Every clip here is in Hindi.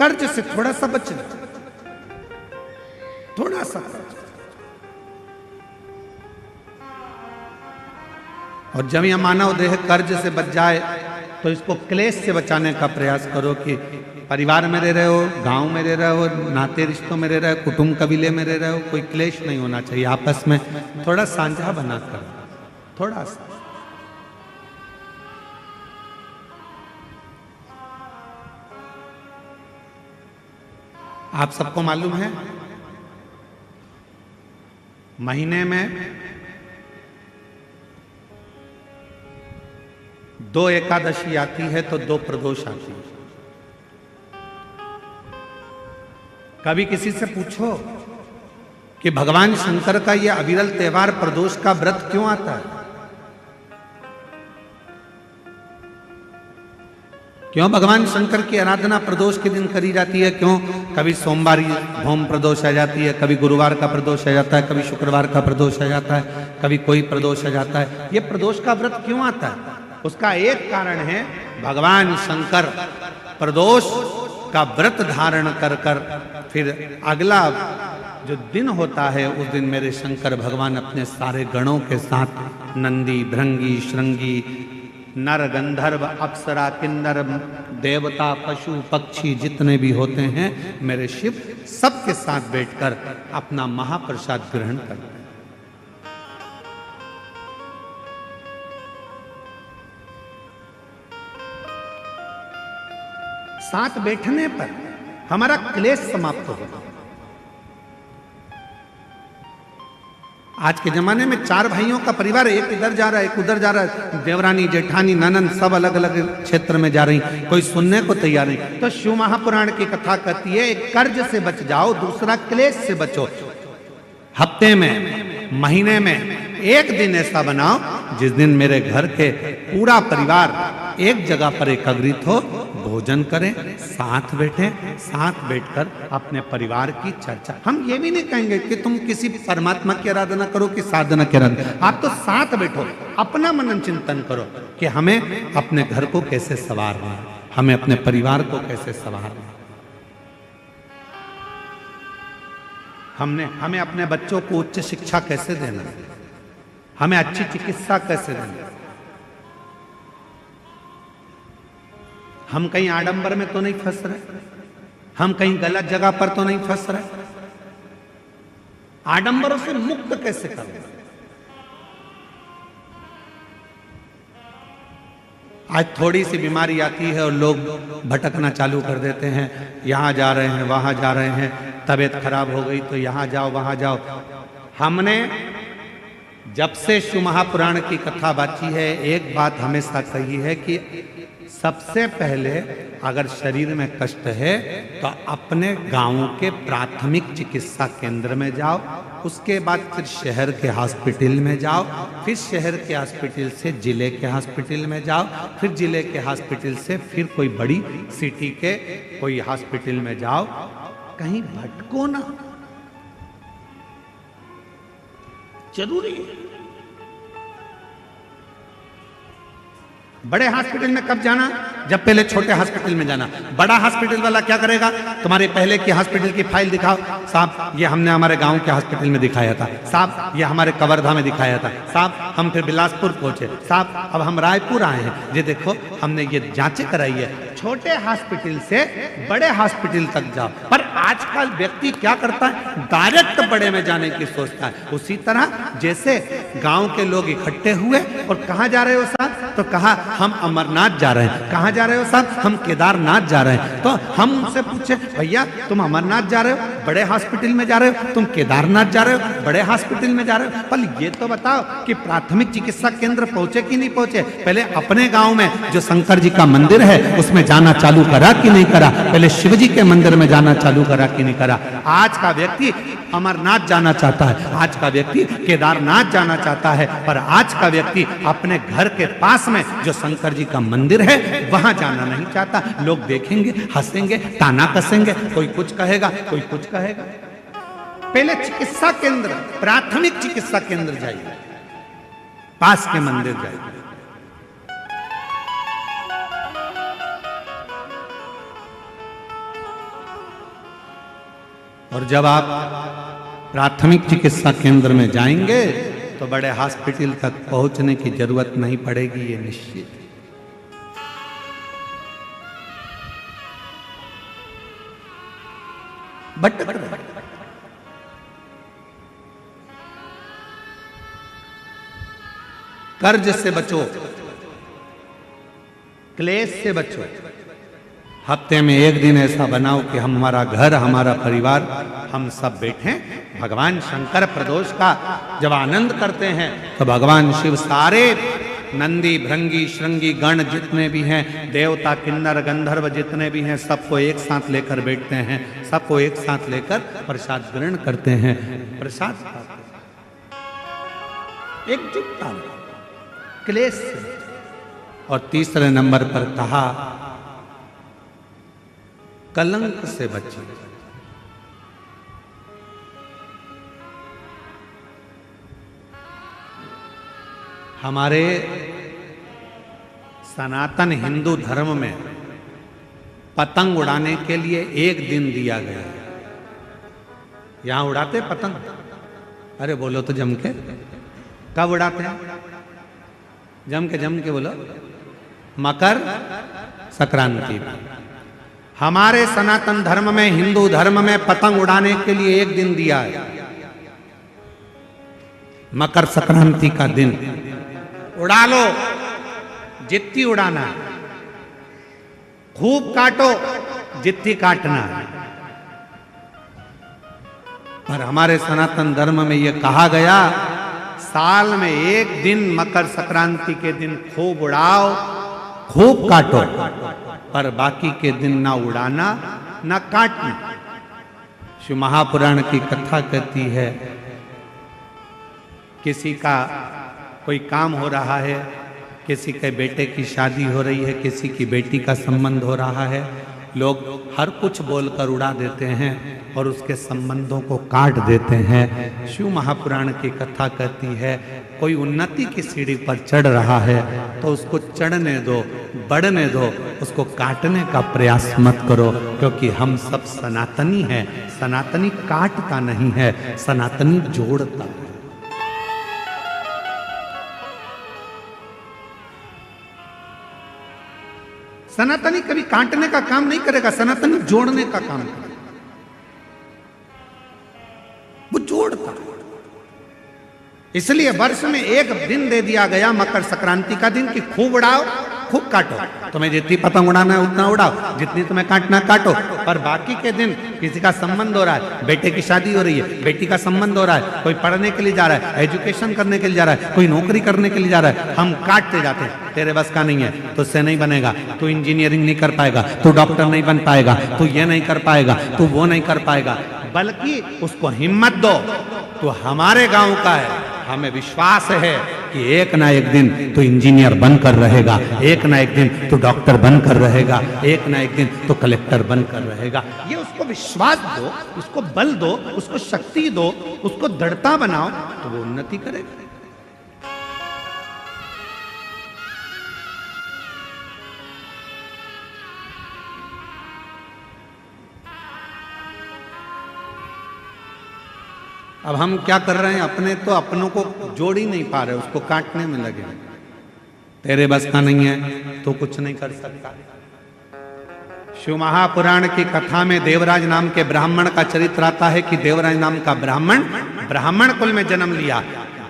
कर्ज से थोड़ा सा बच जाओ, थोड़ा सा कर्ज। और जब यह मानव देह कर्ज से बच जाए तो इसको क्लेश से बचाने का प्रयास करो कि परिवार में रह रहे हो, गांव में रह रहे हो, नाते रिश्तों में रह रहे हो, कुटुंब कबीले में रह रहे हो, कोई क्लेश नहीं होना चाहिए। आपस में थोड़ा साझा बनाकर, थोड़ा सा। आप सबको मालूम है महीने में 2 एकादशी आती है तो 2 प्रदोष आती है। कभी किसी से पूछो कि भगवान शंकर का यह अविरल त्योहार प्रदोष का व्रत क्यों आता है? क्यों भगवान शंकर की आराधना प्रदोष के दिन करी जाती है? क्यों कभी सोमवार भौम प्रदोष आ जाती है, कभी गुरुवार का प्रदोष आ जाता है, कभी शुक्रवार का प्रदोष आ जाता है, कभी कोई प्रदोष आ जाता है। यह प्रदोष का व्रत क्यों आता है? उसका एक कारण है, भगवान शंकर प्रदोष का व्रत धारण कर कर फिर अगला जो दिन होता है उस दिन मेरे शंकर भगवान अपने सारे गणों के साथ नंदी, भृंगी, श्रृंगी, नर, गंधर्व, अप्सरा, किन्नर, देवता, पशु, पक्षी जितने भी होते हैं मेरे शिव सबके साथ बैठकर अपना महाप्रसाद ग्रहण करते हैं। साथ बैठने पर हमारा क्लेश समाप्त होगा। आज के जमाने में 4 भाइयों का परिवार, एक इधर जा रहा है, एक उधर जा रहा है, देवरानी, जेठानी, ननंद सब अलग अलग क्षेत्र में जा रही, कोई सुनने को तैयार नहीं। तो शिव महापुराण की कथा कहती है एक कर्ज से बच जाओ, दूसरा क्लेश से बचो। हफ्ते में, महीने में एक दिन ऐसा बनाओ जिस दिन मेरे घर के पूरा परिवार एक जगह पर एकत्रित हो, भोजन करें, साथ बैठे, साथ बैठकर अपने परिवार की चर्चा। हम ये भी नहीं कहेंगे कि तुम किसी परमात्मा की आराधना करो कि साधना की आराधना, आप तो साथ बैठो, अपना मनन चिंतन करो कि हमें अपने घर को कैसे संवारना है, हमें अपने परिवार को कैसे संवारना है, हमें अपने बच्चों को उच्च शिक्षा कैसे देना है, हमें अच्छी चिकित्सा कैसे देना है। हम कहीं आडंबर में तो नहीं फंस रहे, हम कहीं गलत जगह पर तो नहीं फंस रहे, आडंबरों से मुक्त कैसे करें? आज थोड़ी सी बीमारी आती है और लोग भटकना चालू कर देते हैं, यहां जा रहे हैं, वहां जा रहे हैं, तबीयत खराब हो गई तो यहां जाओ, वहां जाओ। हमने जब से शिव महापुराण की कथा बाची है एक बात हमेशा कही है कि सबसे पहले अगर शरीर में कष्ट है तो अपने गांव के प्राथमिक चिकित्सा केंद्र में जाओ, उसके बाद फिर शहर के हॉस्पिटल में जाओ, फिर शहर के हॉस्पिटल से जिले के हॉस्पिटल में जाओ, फिर जिले के हॉस्पिटल से फिर कोई बड़ी सिटी के कोई हॉस्पिटल में जाओ। कहीं भटको ना, जरूरी है। बड़े हॉस्पिटल में कब जाना? जब पहले छोटे हॉस्पिटल में जाना। बड़ा हॉस्पिटल वाला क्या करेगा? तुम्हारे पहले की हॉस्पिटल की फाइल दिखाओ, साहब ये हमने हमारे गांव के हॉस्पिटल में दिखाया था, साहब ये हमारे कवर्धा में दिखाया था, साहब हम फिर बिलासपुर पहुंचे, साहब अब हम रायपुर आए हैं, ये देखो हमने ये जांचें कराई है। छोटे हॉस्पिटल से बड़े हॉस्पिटल तक जाओ। पर आजकल व्यक्ति क्या करता है? डायरेक्ट बड़े में जाने की सोचता है। उसी तरह जैसे गांव के लोग इकट्ठे हुए और कहाँ जा रहे हो साहब? तो कहा हम अमरनाथ जा रहे हैं। कहाँ जा रहे हो साहब? हम केदारनाथ जा रहे हैं। तो हम उनसे पूछे भैया तुम अमरनाथ जा रहे हो, बड़े हॉस्पिटल में जा रहे हो, तुम केदारनाथ जा रहे हो, बड़े हॉस्पिटल में जा रहे हो, पर ये तो बताओ कि प्राथमिक चिकित्सा केंद्र पहुंचे कि नहीं पहुंचे? पहले अपने गांव में जो शंकर जी का मंदिर है उसमें जाना चालू करा कि नहीं करा? पहले शिव जी के मंदिर में जाना चालू करा कि नहीं करा? आज का व्यक्ति अमरनाथ जाना चाहता है, आज का व्यक्ति केदारनाथ जाना चाहता है, पर आज का व्यक्ति अपने घर के पास में जो शंकर जी का मंदिर है वहां जाना नहीं चाहता। लोग देखेंगे, हंसेंगे, ताना कसेंगे, कोई कुछ कहेगा, कोई कुछ कहेगा। पहले चिकित्सा केंद्र, प्राथमिक चिकित्सा केंद्र जाइए, पास के मंदिर जाइए। और जब आप प्राथमिक चिकित्सा केंद्र में जाएंगे तो बड़े हॉस्पिटल तक पहुंचने की जरूरत नहीं पड़ेगी, ये निश्चित है। बट कर्ज से बचो, क्लेश से बचो। हफ्ते में एक दिन ऐसा बनाओ कि हमारा घर, हमारा परिवार, हम सब बैठे भगवान शंकर प्रदोष का जब आनंद करते हैं तो भगवान शिव सारे नंदी भृंगी श्रृंगी गण जितने भी हैं, देवता किन्नर गंधर्व जितने भी हैं, सबको एक साथ लेकर बैठते हैं, सबको एक साथ लेकर प्रसाद ग्रहण करते हैं, प्रसाद एकजुटता क्लेश से। और तीसरे नंबर पर कहा कलंक से बचे। हमारे सनातन हिंदू धर्म में पतंग उड़ाने के लिए एक दिन दिया गया। यहां उड़ाते पतंग? अरे बोलो तो जम के। कब उड़ाते हैं? जम के बोलो। मकर संक्रांति। हमारे सनातन धर्म में, हिंदू धर्म में पतंग उड़ाने के लिए एक दिन दिया है, मकर संक्रांति का दिन। उड़ा लो जितनी उड़ाना, खूब काटो जितनी काटना। पर हमारे सनातन धर्म में यह कहा गया साल में एक दिन मकर संक्रांति के दिन खूब उड़ाओ, खूब काटो, पर बाकी के दिन ना उड़ाना ना काटना। शिव महापुराण की कथा कहती है, किसी का कोई काम हो रहा है, किसी के बेटे की शादी हो रही है, किसी की बेटी का संबंध हो रहा है, लोग हर कुछ बोलकर उड़ा देते हैं और उसके संबंधों को काट देते हैं। शिव महापुराण की कथा कहती है, कोई उन्नति की सीढ़ी पर चढ़ रहा है तो उसको चढ़ने दो, बढ़ने दो, उसको काटने का प्रयास मत करो, क्योंकि हम सब सनातनी हैं। सनातनी काटता नहीं है, सनातनी जोड़ता है। सनातनी कभी काटने का काम नहीं करेगा, सनातनी जोड़ने का काम करेगा। वो जोड़ता। इसलिए वर्ष में एक दिन दे दिया गया मकर संक्रांति का दिन कि खूब उड़ाओ, खूब काटो। तुम्हें जितनी पतंग उड़ाना है उतना उड़ाओ, जितनी तुम्हें काटना काटो, पर बाकी के दिन किसी का संबंध हो रहा है, बेटे की शादी हो रही है, बेटी का संबंध हो रहा है, कोई पढ़ने के लिए जा रहा है, एजुकेशन करने के लिए जा रहा है, कोई नौकरी करने के लिए जा रहा है, हम काटते जाते हैं। तेरे बस का नहीं है, तुझसे नहीं बनेगा, तू इंजीनियरिंग नहीं कर पाएगा, तू डॉक्टर नहीं बन पाएगा, तू ये नहीं कर पाएगा, तू वो नहीं कर पाएगा। बल्कि उसको हिम्मत दो, तो हमारे गांव का है, हमें विश्वास है कि एक ना एक दिन तो इंजीनियर बनकर रहेगा, एक ना एक दिन तो डॉक्टर बनकर रहेगा, एक ना एक दिन तो कलेक्टर बनकर रहेगा। ये उसको विश्वास दो, उसको बल दो, उसको शक्ति दो, उसको दृढ़ता बनाओ, तो वो उन्नति करेगा। अब हम क्या कर रहे हैं, अपने तो अपनों को जोड़ ही नहीं पा रहे, उसको काटने में लगे। तेरे बस का नहीं है तो कुछ नहीं कर सकता। शिव महापुराण की कथा में देवराज नाम के ब्राह्मण का चरित्र आता है कि देवराज नाम का ब्राह्मण कुल में जन्म लिया।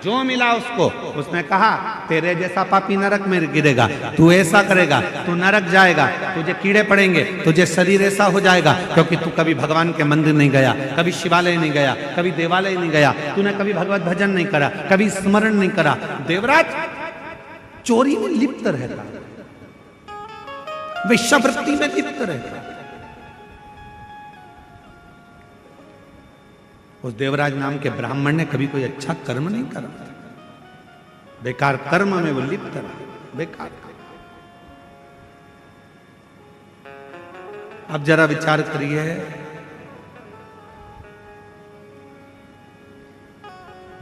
जो मिला उसको, उसने कहा तेरे जैसा पापी नरक में गिरेगा, तू ऐसा करेगा तू नरक जाएगा, तुझे कीड़े पड़ेंगे, तुझे शरीर ऐसा हो जाएगा, क्योंकि तू कभी भगवान के मंदिर नहीं गया, कभी शिवालय नहीं गया, कभी देवालय नहीं गया, तूने कभी भगवत भजन नहीं करा, कभी स्मरण नहीं करा। देवराज चोरी में लिप्त रहता, वेश्यावृत्ति में लिप्त रहता। उस देवराज नाम के ब्राह्मण ने कभी कोई अच्छा कर्म नहीं करा, बेकार कर्म में वो लिप्त रहा, बेकार। अब जरा विचार करिए,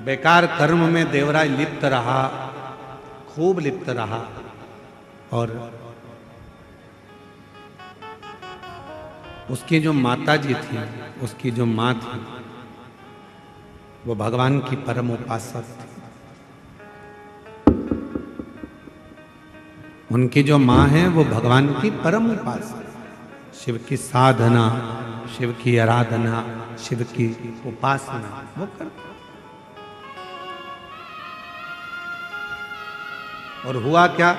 बेकार कर्म में देवराज लिप्त रहा, खूब लिप्त रहा, और उसकी जो माता जी थी, उसकी जो माँ थी, वो भगवान की परम उपासक थी। उनकी जो माँ है वो भगवान की परम उपासक, शिव की साधना, शिव की आराधना, शिव की उपासना वो करते। और हुआ क्या,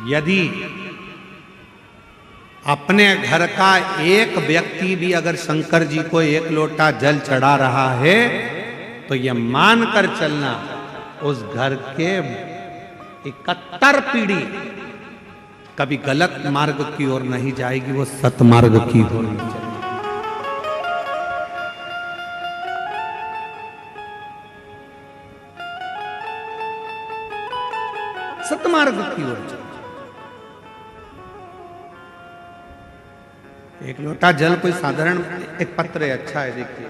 यदि अपने घर का एक व्यक्ति भी अगर शंकर जी को एक लोटा जल चढ़ा रहा है तो यह मानकर चलना उस घर के 71 पीढ़ी कभी गलत मार्ग की ओर नहीं जाएगी, वो सतमार्ग की ओर जाएगी। सतमार्ग की ओर जाएगी। एक लोटा जल कोई साधारण, एक पत्र है, अच्छा है, देखिए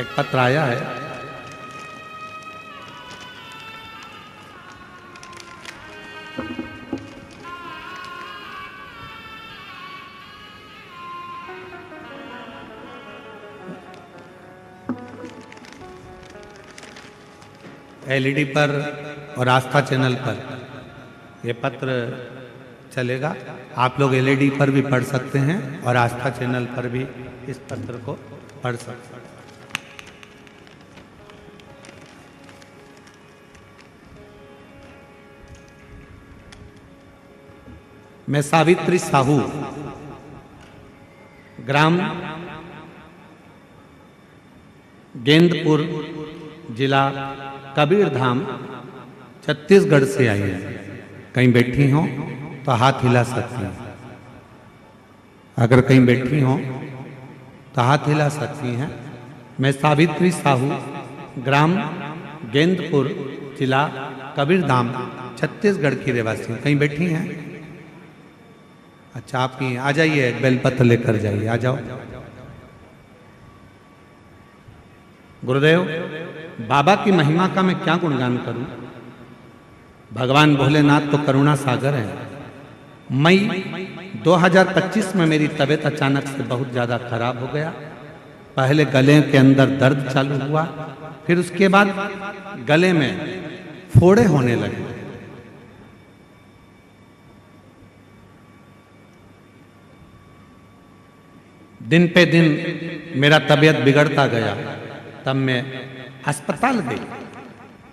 एक पत्र आया है। एलईडी पर और आस्था चैनल पर यह पत्र चलेगा। आप लोग एलईडी पर भी पढ़ सकते हैं और आस्था चैनल पर भी इस पत्र को पढ़ सकते हैं। मैं सावित्री साहू, ग्राम गेंदपुर, जिला कबीरधाम, छत्तीसगढ़ से आई है। कहीं बैठी हो तो हाथ हिला सकती हैं। अगर कहीं बैठी हो तो हाथ हिला सकती हैं। मैं सावित्री साहू, ग्राम गेंदपुर, जिला कबीरधाम, छत्तीसगढ़ की रहवासी हूँ। कहीं बैठी हैं? अच्छा, आपकी आ जाइए, बेलपत्र लेकर जाइए, आ जाओ। गुरुदेव, बाबा की महिमा का मैं क्या गुणगान करूं। भगवान भोलेनाथ तो करुणा सागर है। मई 2025 में मेरी तबीयत अचानक से बहुत ज़्यादा खराब हो गया। पहले गले के अंदर दर्द चालू हुआ, फिर उसके बाद गले में फोड़े होने लगे। दिन पे दिन मेरा तबीयत बिगड़ता गया। तब मैं अस्पताल गई।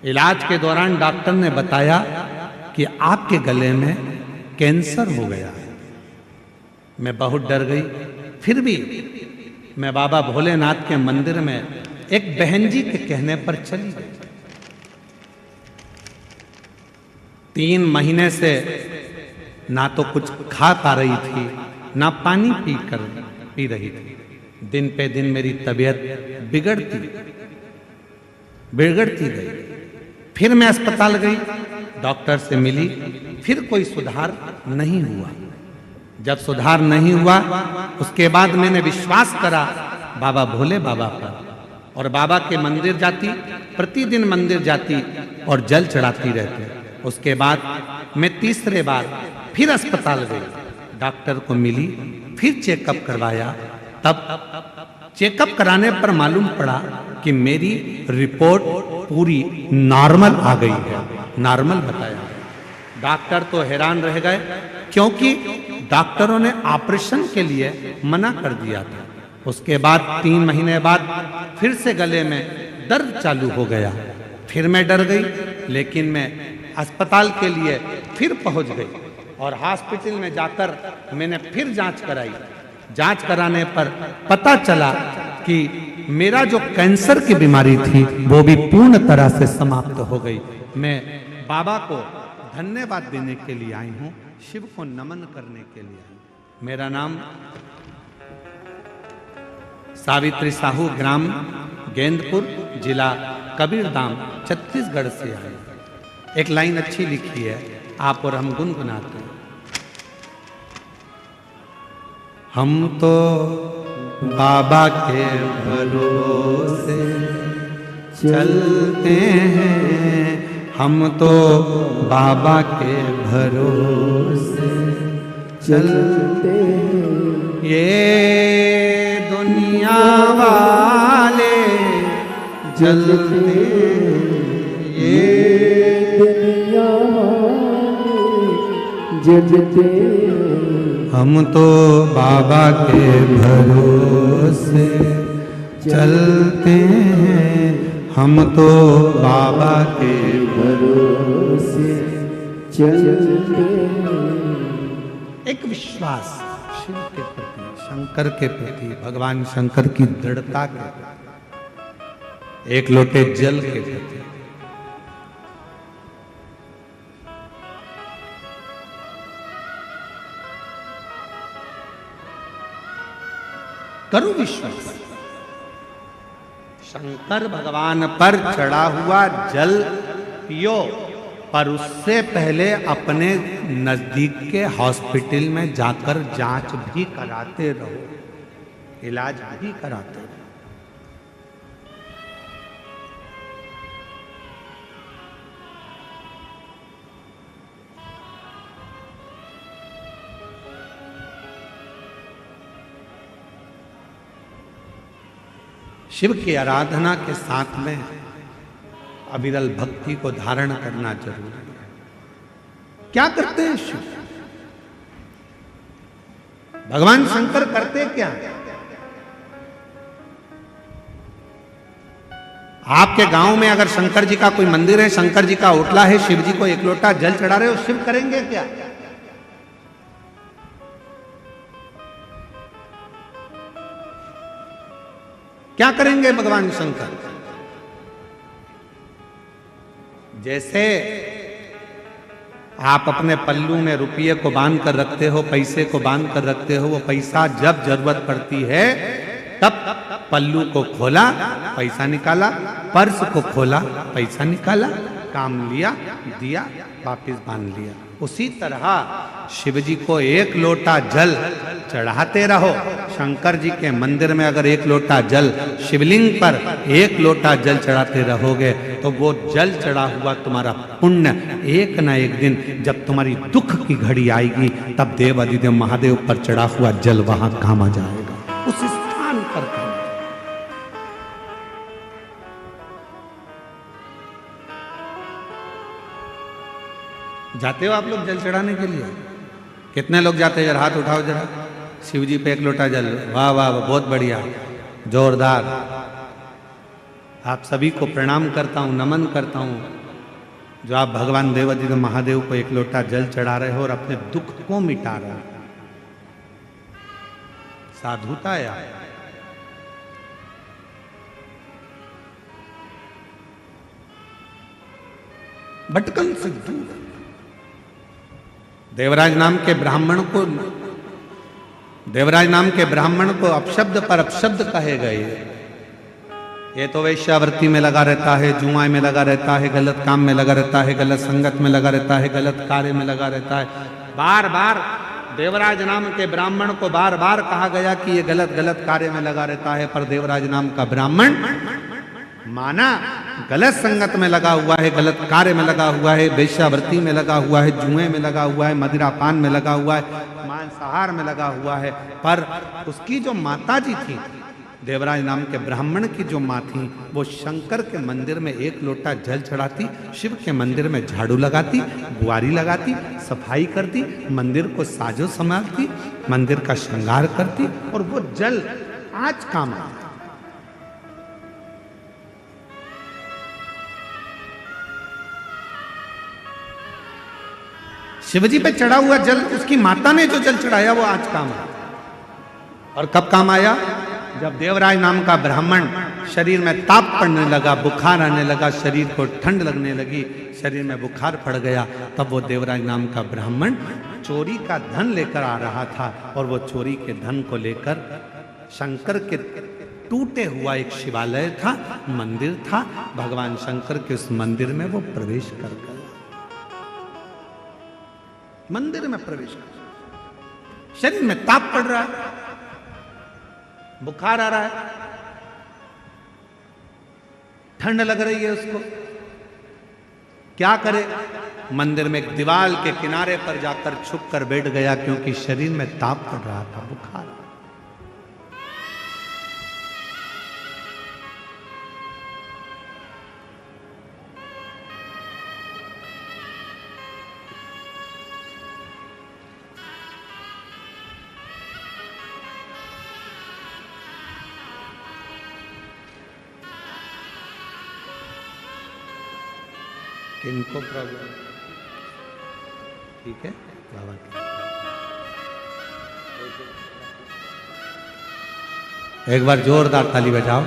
इलाज के दौरान डॉक्टर ने बताया कि आपके गले में कैंसर हो गया है। मैं बहुत डर गई। फिर भी मैं बाबा भोलेनाथ के मंदिर में एक बहन जी के कहने पर चली गई। 3 महीने से ना तो कुछ खा पा रही थी, ना पानी पी रही थी। दिन पे दिन मेरी तबीयत बिगड़ती गई। फिर मैं अस्पताल गई, डॉक्टर से मिली, फिर कोई सुधार नहीं हुआ। जब सुधार नहीं हुआ, उसके बाद मैंने विश्वास करा बाबा भोले बाबा पर, और बाबा के मंदिर जाती, प्रतिदिन मंदिर जाती और जल चढ़ाती रहती। उसके बाद मैं तीसरे बार फिर अस्पताल गई, डॉक्टर को मिली, फिर चेकअप करवाया। तब चेकअप कराने पर मालूम पड़ा कि मेरी रिपोर्ट पूरी नॉर्मल आ गई है, नॉर्मल बताया। डॉक्टर तो हैरान रह गए, क्योंकि डॉक्टरों ने ऑपरेशन के लिए मना कर दिया था। उसके बाद 3 महीने बाद फिर से गले में दर्द चालू हो गया। फिर मैं डर गई, लेकिन मैं अस्पताल के लिए फिर पहुंच गई और हॉस्पिटल में जाकर मैंने फिर जांच कराई। जांच कराने पर पता चला कि मेरा जो कैंसर की बीमारी थी वो भी पूर्ण तरह से समाप्त हो गई। मैं बाबा को धन्यवाद देने के लिए आई हूँ, शिव को नमन करने के लिए आई हूँ। मेरा नाम सावित्री साहू, ग्राम गेंदपुर, जिला कबीरधाम, छत्तीसगढ़ से आई। एक लाइन अच्छी लिखी है, आप और हम गुनगुनाते हैं। हम तो बाबा के भरोसे चलते हैं, हम तो बाबा के भरोसे चलते हैं। ये दुनिया वाले जलते, ये दुनिया वाले जलते, हम तो बाबा के भरोसे चलते हैं, हम तो बाबा के भरोसे चलते हैं। एक विश्वास शिव के प्रति, शंकर के प्रति, भगवान शंकर की दृढ़ता के प्रति, एक लोटे जल के प्रति। करो विश्वास, शंकर भगवान पर चढ़ा हुआ जल पियो, पर उससे पहले अपने नजदीक के हॉस्पिटल में जाकर जांच भी कराते रहो, इलाज भी कराते रहो। शिव की आराधना के साथ में अविरल भक्ति को धारण करना जरूरी है। क्या करते हैं शिव? भगवान शंकर करते क्या? आपके गांव में अगर शंकर जी का कोई मंदिर है, शंकर जी का ओटला है, शिव जी को एक लोटा जल चढ़ा रहे हो, शिव करेंगे क्या? क्या करेंगे भगवान शंकर? जैसे आप अपने पल्लू में रुपये को बांध कर रखते हो, पैसे को बांध कर रखते हो, वो पैसा जब जरूरत पड़ती है तब पल्लू को खोला, पैसा निकाला, पर्स को खोला, पैसा निकाला, काम लिया, दिया, वापिस बांध लिया। उसी तरह शिव जी को एक लोटा जल चढ़ाते रहो। शंकर जी के मंदिर में अगर एक लोटा जल, शिवलिंग पर एक लोटा जल चढ़ाते रहोगे तो वो जल चढ़ा हुआ तुम्हारा पुण्य एक न एक दिन जब तुम्हारी दुख की घड़ी आएगी तब देव अधिदेव महादेव पर चढ़ा हुआ जल वहां काम आ जाएगा, उस स्थान पर काम। जाते हो आप लोग जल चढ़ाने के लिए? कितने लोग जाते हैं? जरा हाथ उठाओ जरा। शिव जी पे एक लोटा जल। वाह वाह, बहुत बढ़िया, जोरदार। आप सभी को प्रणाम करता हूँ, नमन करता हूँ जो आप भगवान देवाधिदेव महादेव को एक लोटा जल चढ़ा रहे हो और अपने दुख को मिटा रहे हो। साधुता है आप। भटकन से दूर। देवराज नाम के ब्राह्मण को अपशब्द पर अपशब्द कहे गए। ये तो वेश्यावृत्ति में लगा रहता है, जुआ में लगा रहता है, गलत काम में लगा रहता है, गलत संगत में लगा रहता है, गलत कार्य में लगा रहता है। बार बार देवराज नाम के ब्राह्मण को बार बार कहा गया कि ये गलत गलत कार्य में लगा रहता है, पर देवराज नाम का ब्राह्मण माना गलत संगत में लगा हुआ है, गलत कार्य में लगा हुआ है, वेश्यावृत्ति में लगा हुआ है, जुए में लगा हुआ है, मदिरापान में लगा हुआ है, मांसाहार में लगा हुआ है। पर उसकी जो माता जी थी, देवराज नाम के ब्राह्मण की जो माँ थी, वो शंकर के मंदिर में एक लोटा जल चढ़ाती, शिव के मंदिर में झाड़ू लगाती, बुआरी लगाती, सफाई करती, मंदिर को साजो संभालती, मंदिर का श्रृंगार करती, और वो जल आज काम आता। शिवजी पे चढ़ा हुआ जल, उसकी माता ने जो जल चढ़ाया वो आज काम आया। और कब काम आया? जब देवराज नाम का ब्राह्मण शरीर में ताप पड़ने लगा, बुखार आने लगा, शरीर को ठंड लगने लगी, शरीर में बुखार पड़ गया, तब वो देवराज नाम का ब्राह्मण चोरी का धन लेकर आ रहा था, और वो चोरी के धन को लेकर शंकर के टूटे हुआ एक शिवालय था, मंदिर था, भगवान शंकर के उस मंदिर में वो प्रवेश कर गया। मंदिर में प्रवेश कर, शरीर में ताप पड़ रहा है, बुखार आ रहा है, ठंड लग रही है उसको, क्या करे? मंदिर में एक दीवार के किनारे पर जाकर छुप कर बैठ गया, क्योंकि शरीर में ताप पड़ रहा था, बुखार। किनको प्रॉब्लम? ठीक है बाबा की। एक बार जोरदार ताली बजाओ।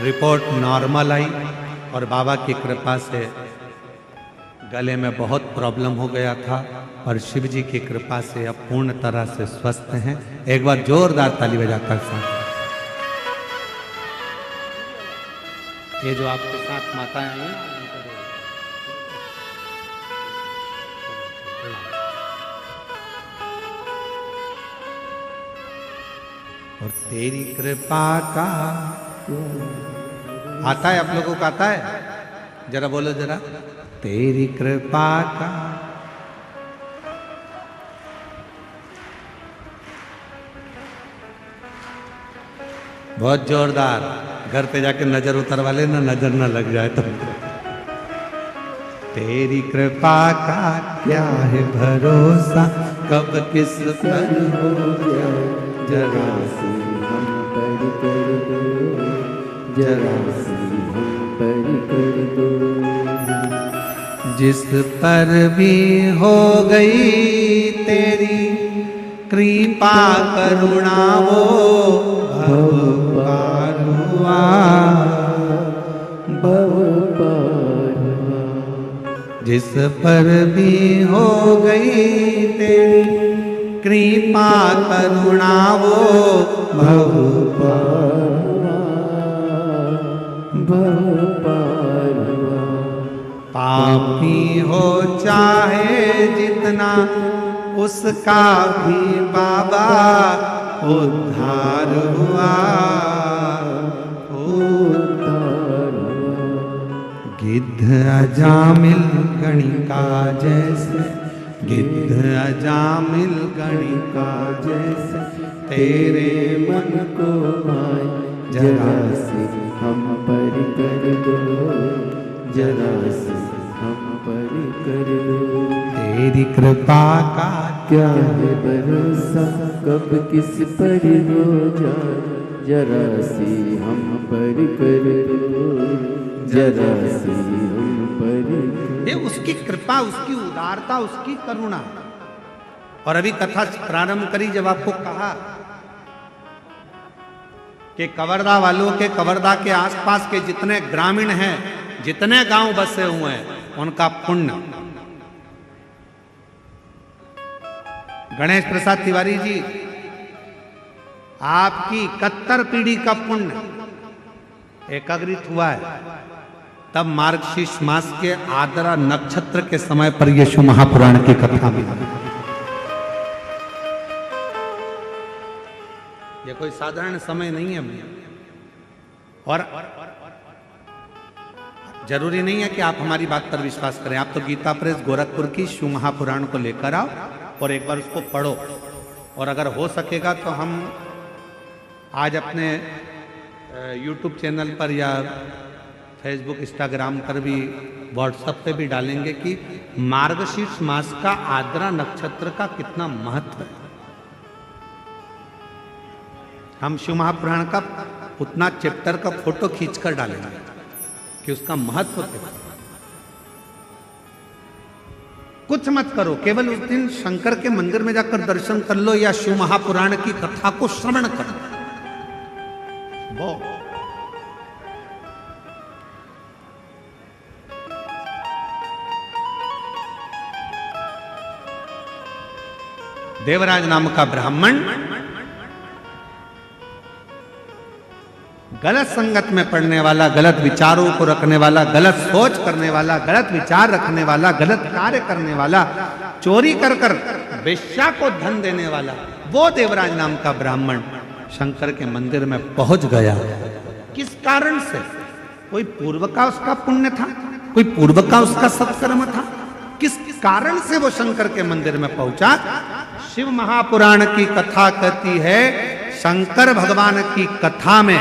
रिपोर्ट नॉर्मल आई और बाबा की कृपा से गले में बहुत प्रॉब्लम हो गया था और शिव जी की कृपा से अब पूर्ण तरह से स्वस्थ हैं। एक बार जोरदार ताली बजाकर साथ। ये जो आपके साथ माताएं आई हैं, और तेरी कृपा का आता है, आप लोगों को आता है? जरा बोलो जरा, तेरी कृपा का। बहुत जोरदार। घर पे जाके नजर उतरवा लेना, नजर न लग जाए तो। तेरी कृपा का क्या है भरोसा, कब किस पर हो जाए, जरा सी हम पर कर दो, जरा सी हम पर कर दो। जिस पर भी हो गई तेरी कृपा करुणा, वो भव पार हुआ, भव पार हुआ। जिस पर भी हो गई तेरी कृपा करुणा, वो भव पार हुआ, भव पार हुआ। पापी हो चाहे जितना, उसका भी बाबा उद्धार हुआ, उद्धार हुआ। गिद्ध अजामिल गणिका जैसे, गिद्ध अजामिल गणिका जैसे, तेरे मन को भाई जरा से हम पर कर दो, जरा से हम पर कर दो। तेरी कृपा का क्या है भरोसा, कब किस पर हो जाए, जरा सी हम पर कर दो, जरा सी हम पर। ये उसकी कृपा, उसकी उदारता, उसकी करुणा। और अभी कथा प्रारंभ करी जब आपको कहा कि कवर्धा वालों के, कवर्धा के आसपास के जितने ग्रामीण हैं, जितने गांव बसे हुए हैं, उनका पुण्य। गणेश प्रसाद तिवारी जी, आपकी 71 पीढ़ी का पुण्य एकाग्रित हुआ है। तब मार्गशीर्ष मास के आद्रा नक्षत्र के समय पर यीशु महापुराण की कथा मिली। यह कोई साधारण समय नहीं है। और जरूरी नहीं है कि आप हमारी बात पर विश्वास करें। आप तो गीता प्रेस गोरखपुर की शिव महापुराण को लेकर आओ और एक बार उसको पढ़ो। और अगर हो सकेगा तो हम आज अपने YouTube चैनल पर या फेसबुक, इंस्टाग्राम पर भी, व्हाट्सएप पे भी डालेंगे कि मार्गशीर्ष मास का आद्रा नक्षत्र का कितना महत्व है। हम शिव महापुराण का उतना चैप्टर का फोटो खींचकर डालेंगे कि उसका महत्व क्या। कुछ मत करो, केवल उस दिन शंकर के मंदिर में जाकर दर्शन कर लो या शिव महापुराण की कथा को श्रवण करो। वो देवराज नाम का ब्राह्मण गलत संगत में पड़ने वाला, गलत विचारों को रखने वाला, गलत सोच करने वाला, गलत विचार रखने वाला, गलत कार्य करने वाला, चोरी कर कर वेश्या को धन देने वाला, वो देवराज नाम का ब्राह्मण शंकर के मंदिर में पहुंच गया। किस कारण से? कोई पूर्व का उसका पुण्य था, कोई पूर्व का उसका सत्कर्म था। किस कारण से वो शंकर के मंदिर में पहुंचा? शिव महापुराण की कथा कहती है, शंकर भगवान की कथा में,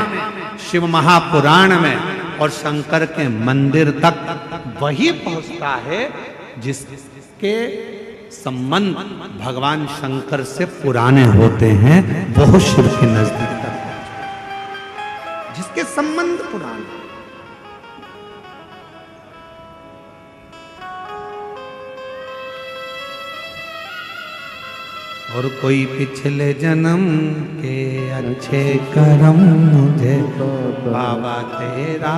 शिव महापुराण में और शंकर के मंदिर तक वही पहुंचता है जिसके संबंध भगवान शंकर से पुराने होते हैं, वो शिव के नजदीक तक पहुंचता, जिसके संबंध पुराने। और कोई पिछले जन्म के अच्छे कर्म मुझे बाबा तेरा,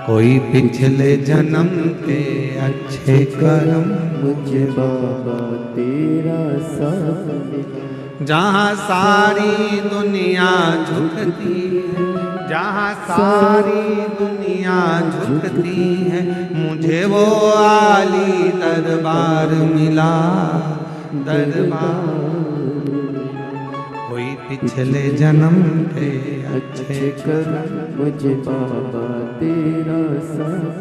कोई पिछले जन्म के अच्छे कर्म मुझे बाबा तेरा साथ। जहाँ सारी दुनिया झुकती है, जहाँ सारी दुनिया झुकती है, मुझे वो आली दरबार मिला, दरबार। कोई पिछले जन्म के अच्छे कर्म मुझे बाबा तेरा साथ।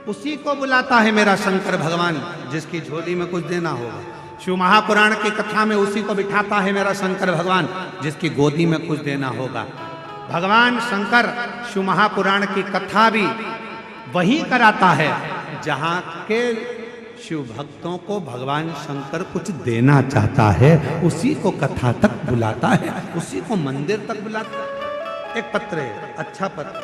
उसी को बुलाता है मेरा शंकर भगवान, जिसकी झोली में कुछ देना होगा। शिव महापुराण की कथा में उसी को बिठाता है मेरा शंकर भगवान, जिसकी गोदी में कुछ देना होगा। भगवान शंकर शिव महापुराण की कथा भी वही कराता है जहाँ के शिव भक्तों को भगवान शंकर कुछ देना चाहता है, उसी को कथा तक बुलाता है, उसी को मंदिर तक बुलाता है। एक पत्र है, अच्छा पत्र,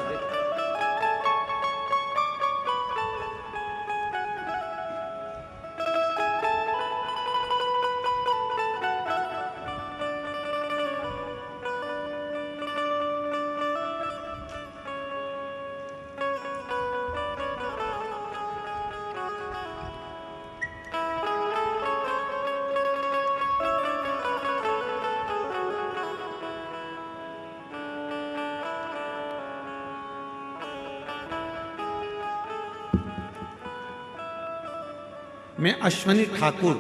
मैं अश्वनी ठाकुर,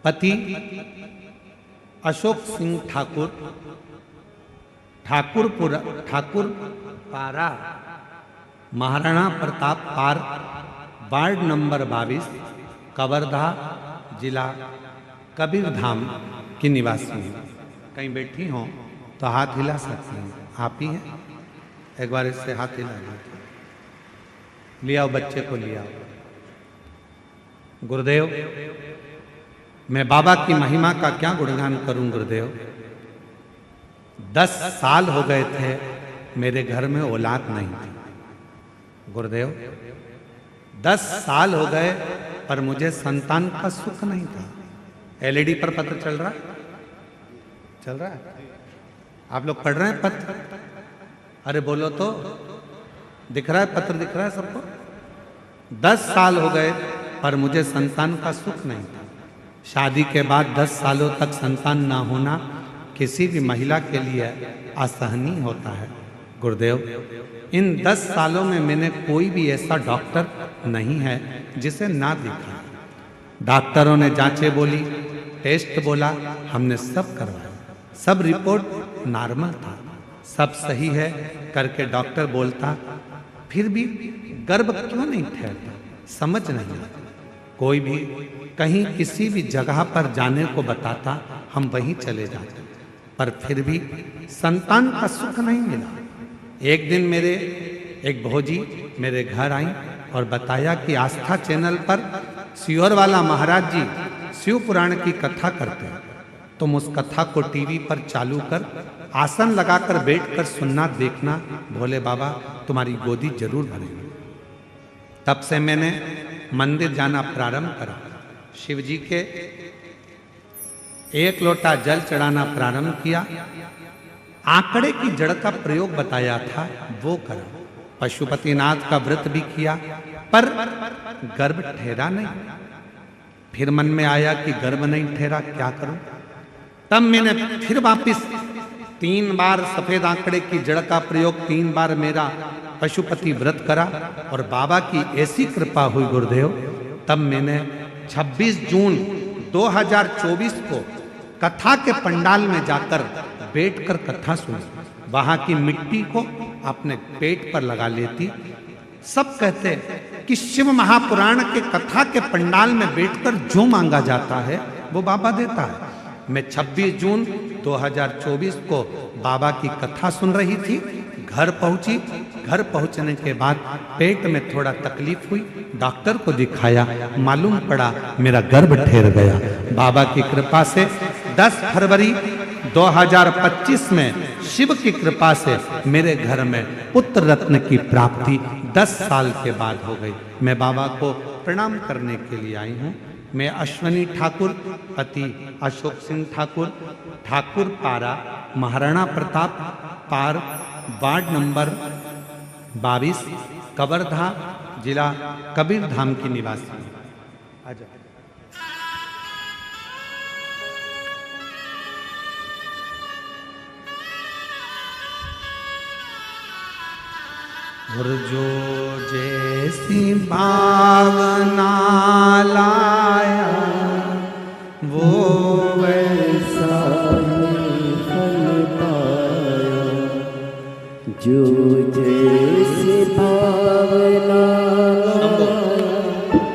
पति अशोक सिंह ठाकुर, ठाकुर पारा, महाराणा प्रताप पार, वार्ड नंबर 22, कवर्धा, जिला कबीरधाम की निवासी हूँ। कहीं बैठी हो तो हाथ हिला सकती हैं, आप ही हैं? एक बार इससे हाथ हिला लिया, बच्चे को लिया। गुरुदेव, मैं बाबा की महिमा का क्या गुणगान करूं गुरुदेव। 10 साल हो गए थे मेरे घर में औलाद नहीं थी गुरुदेव। 10 साल हो गए पर मुझे संतान का सुख नहीं था। एलईडी पर पत्र चल रहा है, आप लोग पढ़ रहे हैं पत्र? अरे बोलो तो, दिख रहा है पत्र, दिख रहा है सबको? 10 साल हो गए पर मुझे संतान का सुख नहीं था। शादी के बाद 10 सालों तक संतान ना होना किसी भी महिला के लिए असहनीय होता है गुरुदेव। इन 10 सालों में मैंने कोई भी ऐसा डॉक्टर नहीं है जिसे ना देखा। डॉक्टरों ने जांचें बोली, टेस्ट बोला, हमने सब करवाया, सब रिपोर्ट नॉर्मल था, सब सही है करके डॉक्टर बोलता, फिर भी गर्भ क्यों नहीं ठहरता, समझ नहीं आता। कोई भी कहीं किसी भी जगह पर जाने को बताता, हम वहीं चले जाते, पर फिर भी संतान का सुख नहीं मिला। एक दिन मेरे एक भौजी मेरे घर आई और बताया कि आस्था चैनल पर सियोर वाला महाराज जी शिव पुराण की कथा करते हैं, तुम उस कथा को टीवी पर चालू कर आसन लगाकर बैठकर सुनना, देखना, भोले बाबा तुम्हारी गोदी जरूर भरेगी। तब से मैंने मंदिर जाना प्रारंभ करा, शिव जी के 1 लोटा जल चढ़ाना प्रारंभ किया, आंकड़े की जड़ का प्रयोग बताया था वो करा, पशुपतिनाथ का व्रत भी किया, पर गर्भ ठहरा नहीं। फिर मन में आया कि गर्भ नहीं ठहरा, क्या करूं? तब मैंने फिर वापिस 3 बार सफेद आंकड़े की जड़ का प्रयोग, 3 बार मेरा पशुपति व्रत करा और बाबा की ऐसी कृपा हुई गुरुदेव, तब मैंने 26 जून 2024 को कथा के पंडाल में जाकर बैठकर कथा सुनी। वहां की मिट्टी को अपने पेट पर लगा लेती। सब कहते कि शिव महापुराण के कथा के पंडाल में बैठकर जो मांगा जाता है वो बाबा देता है। मैं 26 जून 2024 को बाबा की कथा सुन रही थी, घर पहुंची। घर पहुंचने के बाद पेट में थोड़ा तकलीफ हुई, डॉक्टर को दिखाया, मालूम पड़ा मेरा गर्भ ठहर गया। बाबा की कृपा से 10 फरवरी 2025 में शिव की कृपा से मेरे घर में पुत्र रत्न की प्राप्ति 10 साल के बाद हो गई। मैं बाबा को प्रणाम करने के लिए आई हूँ। मैं अश्वनी ठाकुर, पति अशोक सिंह ठाकुर, ठाकुर पारा, महाराणा प्रताप पार, वार्ड नंबर 22, कवर्धा, जिला कबीरधाम की निवासी हूँ। आजा। और जो जैसी भावना लाया वो वैसा ही फल पाया। जो जैसी भावना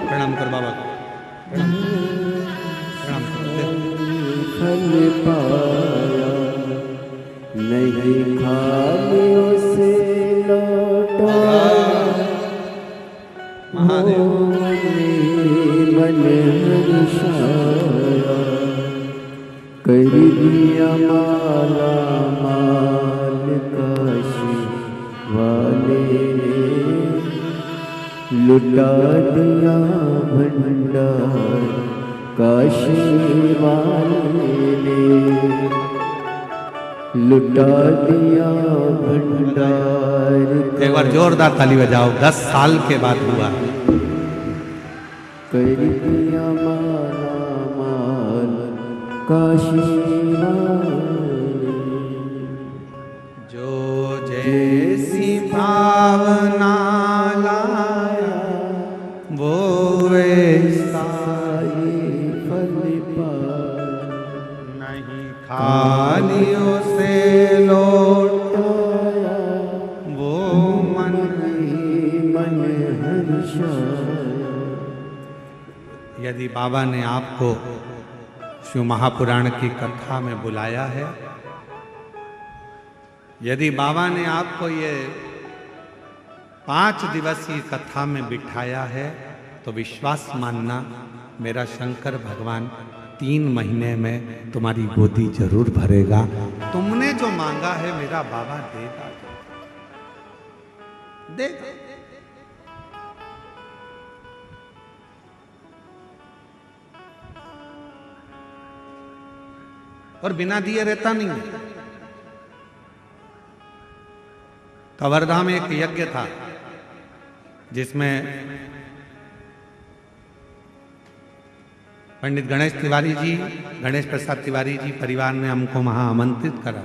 प्रणाम कर बाबा को, प्रणाम कर। फल पाया। नहीं खाली उसे महादेव मन हर्षाया। कर दिया माला माल काशी वाले ने। लुटा दिया भंडार काशी वाले ने। लुटा दिया भंडार। एक बार जोरदार ताली बजाओ। 10 साल के बाद हुआ। कर दिया माला माल काशी वाले। जो जैसी भावना लाया वो वैसा ही फल पाया। नहीं खालियों से लौटाया वो मन मन हर्षाया। यदि बाबा ने आपको शिव महापुराण की कथा में बुलाया है, यदि बाबा ने आपको ये 5 दिवसीय कथा में बिठाया है, तो विश्वास मानना मेरा शंकर भगवान 3 महीने में तुम्हारी गोदी जरूर भरेगा। तुमने जो मांगा है मेरा बाबा देगा, देगा। और बिना दिए रहता नहीं है। कवर्धा में एक यज्ञ था जिसमें पंडित गणेश तिवारी जी, गणेश प्रसाद तिवारी जी परिवार ने हमको वहां आमंत्रित करा।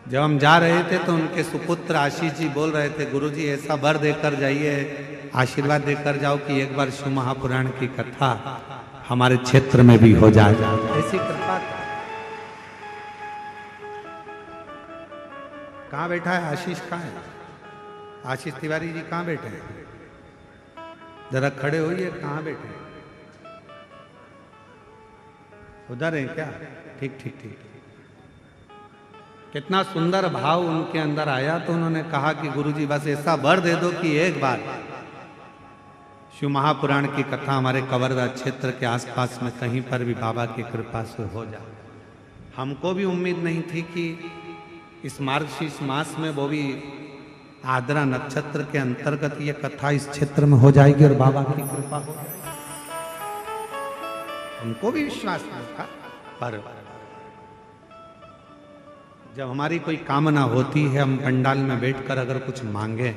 जब हम जा रहे थे तो उनके सुपुत्र आशीष जी बोल रहे थे, गुरुजी ऐसा वर देकर जाइए, आशीर्वाद देकर जाओ कि एक बार शिव महापुराण की कथा हमारे क्षेत्र में भी हो जाए। ऐसी कृपा। कहाँ बैठा है आशीष? कहाँ है आशीष तिवारी जी? कहाँ बैठे हैं? जरा खड़े होइए। कहाँ बैठे हैं? उधर है क्या? ठीक ठीक ठीक। कितना सुंदर भाव उनके अंदर आया। तो उन्होंने कहा कि गुरुजी बस ऐसा वर दे दो कि एक बार शिव महापुराण की कथा हमारे कवर्धा क्षेत्र के आसपास में कहीं पर भी बाबा की कृपा से हो जाए। हमको भी उम्मीद नहीं थी कि इस मार्गशीर्ष मास में, वो भी आद्रा नक्षत्र के अंतर्गत, ये कथा इस क्षेत्र में हो जाएगी और बाबा की कृपा हो जाएगी। हमको भी विश्वास नहीं था, पर जब हमारी कोई कामना होती है, हम पंडाल में बैठकर अगर कुछ मांगे,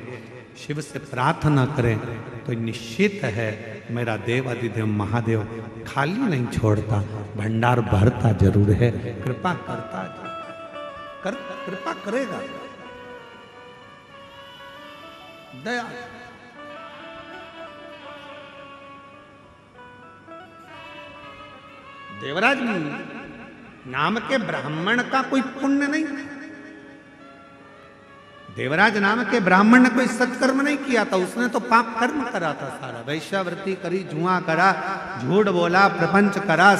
शिव से प्रार्थना करें, तो निश्चित है मेरा देव अधिदेव महादेव खाली नहीं छोड़ता, भंडार भरता जरूर है, कृपा करता कृपा करेगा, दया। देवराज नाम के ब्राह्मण का कोई पुण्य नहीं था। देवराज नाम के ब्राह्मण ने कोई सत्कर्म नहीं किया था, उसने तो पाप कर्म करा था सारा। वैश्यावृत्ति करी, जुआ करा, झूठ बोला, प्रपंच करा,